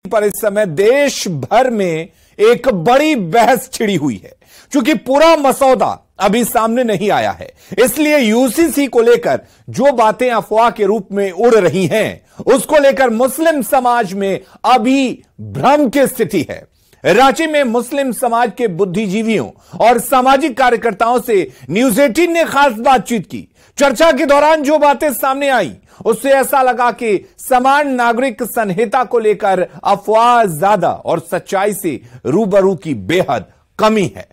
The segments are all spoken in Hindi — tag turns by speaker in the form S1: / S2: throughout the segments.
S1: पर इस समय देश भर में एक बड़ी बहस छिड़ी हुई है। क्योंकि पूरा मसौदा अभी सामने नहीं आया है, इसलिए यूसीसी को लेकर जो बातें अफवाह के रूप में उड़ रही हैं, उसको लेकर मुस्लिम समाज में अभी भ्रम की स्थिति है। रांची में मुस्लिम समाज के बुद्धिजीवियों और सामाजिक कार्यकर्ताओं से न्यूज 18 ने खास बातचीत की। चर्चा के दौरान जो बातें सामने आई, उससे ऐसा लगा कि समान नागरिक संहिता को लेकर अफवाह ज्यादा और सच्चाई से रूबरू की बेहद कमी है।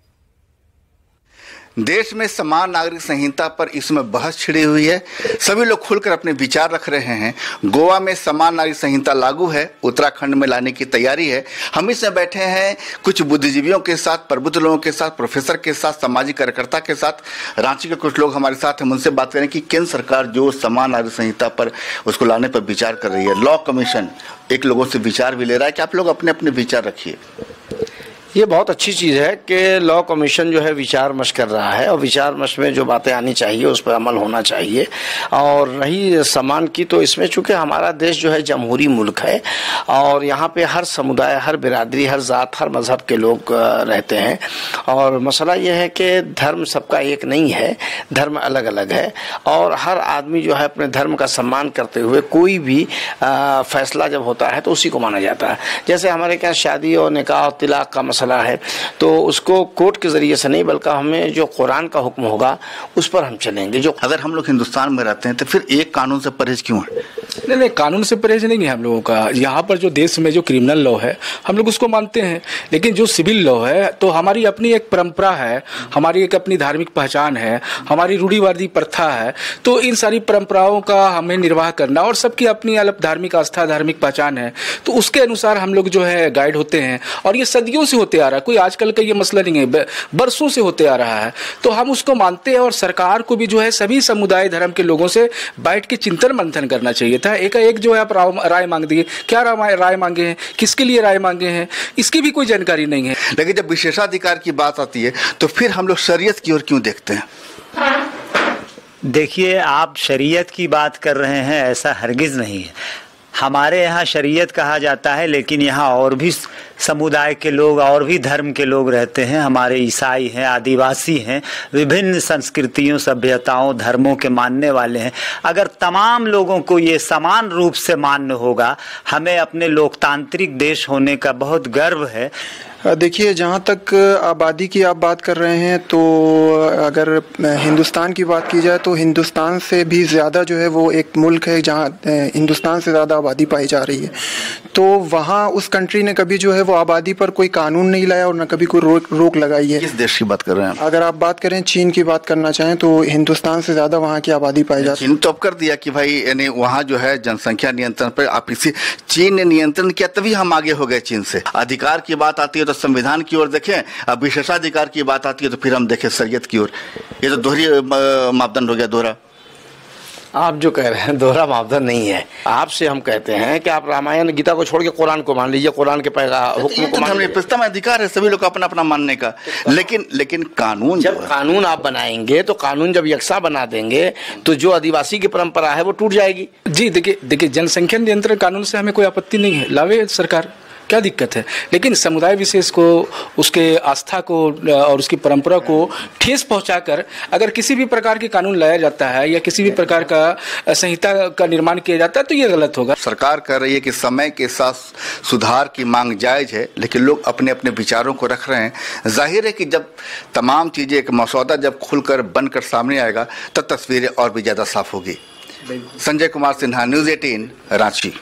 S2: देश में समान नागरिक संहिता पर इस समय बहस छिड़ी हुई है। सभी लोग खुलकर अपने विचार रख रहे हैं। गोवा में समान नागरिक संहिता लागू है, उत्तराखंड में लाने की तैयारी है। हम इसमें बैठे हैं कुछ बुद्धिजीवियों के साथ, प्रबुद्ध लोगों के साथ, प्रोफेसर के साथ, सामाजिक कार्यकर्ता के साथ। रांची के कुछ लोग हमारे साथ हैं, उनसे बात करें कि केंद्र सरकार जो समान नागरिक संहिता पर उसको लाने पर विचार कर रही है। लॉ कमीशन एक लोगों से विचार भी ले रहा है कि आप लोग अपने अपने विचार रखिए।
S3: ये बहुत अच्छी चीज़ है कि लॉ कमीशन जो है विचार मश कर रहा है और विचार मश में जो बातें आनी चाहिए उस पर अमल होना चाहिए। और रही समान की, तो इसमें चूंकि हमारा देश जो है जमहूरी मुल्क है और यहाँ पे हर समुदाय, हर बिरादरी, हर ज़ात, हर मज़हब के लोग रहते हैं। और मसला ये है कि धर्म सबका एक नहीं है, धर्म अलग अलग है और हर आदमी जो है अपने धर्म का सम्मान करते हुए कोई भी फैसला जब होता है तो उसी को माना जाता है। जैसे हमारे यहाँ शादी और निकाह और तिलाक का मसला है, तो उसको कोर्ट के जरिए से नहीं बल्कि हमें जो कुरान का हुक्म होगा उस पर हम चलेंगे। जो
S2: अगर हम लोग हिंदुस्तान में रहते हैं तो फिर एक कानून से परहेज क्यों है?
S4: नहीं, कानून से परहेज नहीं है हम लोगों का। यहाँ पर जो देश में जो क्रिमिनल लॉ है हम लोग उसको मानते हैं, लेकिन जो सिविल लॉ है तो हमारी अपनी एक परंपरा है, हमारी एक अपनी धार्मिक पहचान है, हमारी रूढ़िवादी प्रथा है। तो इन सारी परंपराओं का हमें निर्वाह करना और सबकी अपनी अलग धार्मिक आस्था, धार्मिक पहचान है, तो उसके अनुसार हम लोग जो है गाइड होते हैं। और ये सदियों से होते आ रहा है, कोई आजकल का ये मसला नहीं है, बरसों से होते आ रहा है। तो हम उसको मानते हैं और सरकार को भी जो है सभी समुदाय धर्म के लोगों से बैठ के चिंतन मंथन करना चाहिए था। एक जो है आप राय मांग दिए, क्या राय मांगे हैं, किसके लिए राय मांगे हैं, इसकी भी कोई जानकारी नहीं है।
S2: लेकिन जब विशेषाधिकार की बात आती है तो फिर हम लोग शरीयत की ओर क्यों देखते हैं?
S5: देखिए, आप शरीयत की बात कर रहे हैं, ऐसा हरगिज नहीं है। हमारे यहाँ शरीयत कहा जाता है, लेकिन यहाँ और भी समुदाय के लोग और भी धर्म के लोग रहते हैं। हमारे ईसाई हैं, आदिवासी हैं, विभिन्न संस्कृतियों, सभ्यताओं, धर्मों के मानने वाले हैं। अगर तमाम लोगों को ये समान रूप से मान्य होगा, हमें अपने लोकतांत्रिक देश होने का बहुत गर्व है।
S6: देखिए, जहाँ तक आबादी की आप बात कर रहे हैं, तो अगर हिंदुस्तान की बात की जाए तो हिंदुस्तान से भी ज़्यादा जो है वो एक मुल्क है जहाँ हिंदुस्तान से ज़्यादा आबादी पाई जा रही है। तो वहाँ उस कंट्री ने कभी जो है वो आबादी पर कोई कानून नहीं लाया और न कभी कोई रोक लगाई है।
S2: किस देश की बात कर रहे हैं?
S6: अगर आप बात करें चीन की बात करना चाहें तो हिंदुस्तान से ज़्यादा वहाँ की आबादी पाई जाती है।
S2: चीन तो अब कर दिया कि भाई यानी वहाँ जो है जनसंख्या नियंत्रण पर आप इसी चीन ने नियंत्रण किया, तभी हम आगे हो गए चीन से। अधिकार की बात आती है तो संविधान की ओर देखें, अब विशेषाधिकार की बात आती है तो फिर हम देखें शरीयत की ओर। ये तो दोहरी मापदंड हो गया, दोहरा।
S3: आप जो कह रहे हैं दोहरा मापदंड नहीं है। आपसे हम कहते हैं कि आप रामायण गीता को छोड़ के कुरान को मान लीजिए, कुरान के हुक्म को मान लीजिए।
S2: प्रस्ताव में अधिकार है सभी लोग अपना अपना मानने का, लेकिन कानून,
S3: जब कानून आप बनाएंगे तो कानून जब यकसा बना देंगे तो जो आदिवासी की परंपरा है वो टूट जाएगी।
S4: जी देखिए, जनसंख्या नियंत्रण कानून से हमें कोई आपत्ति नहीं है, लावे सरकार, क्या दिक्कत है। लेकिन समुदाय विशेष को, उसके आस्था को और उसकी परंपरा को ठेस पहुंचाकर अगर किसी भी प्रकार के कानून लाया जाता है या किसी भी प्रकार का संहिता का निर्माण किया जाता है तो ये गलत होगा।
S2: सरकार कह रही है कि समय के साथ सुधार की मांग जायज है, लेकिन लोग अपने अपने विचारों को रख रहे हैं। जाहिर है कि जब तमाम चीजें, एक मसौदा जब खुलकर बनकर सामने आएगा तब तस्वीरें और भी ज्यादा साफ होगी। संजय कुमार सिन्हा, न्यूज 18, रांची।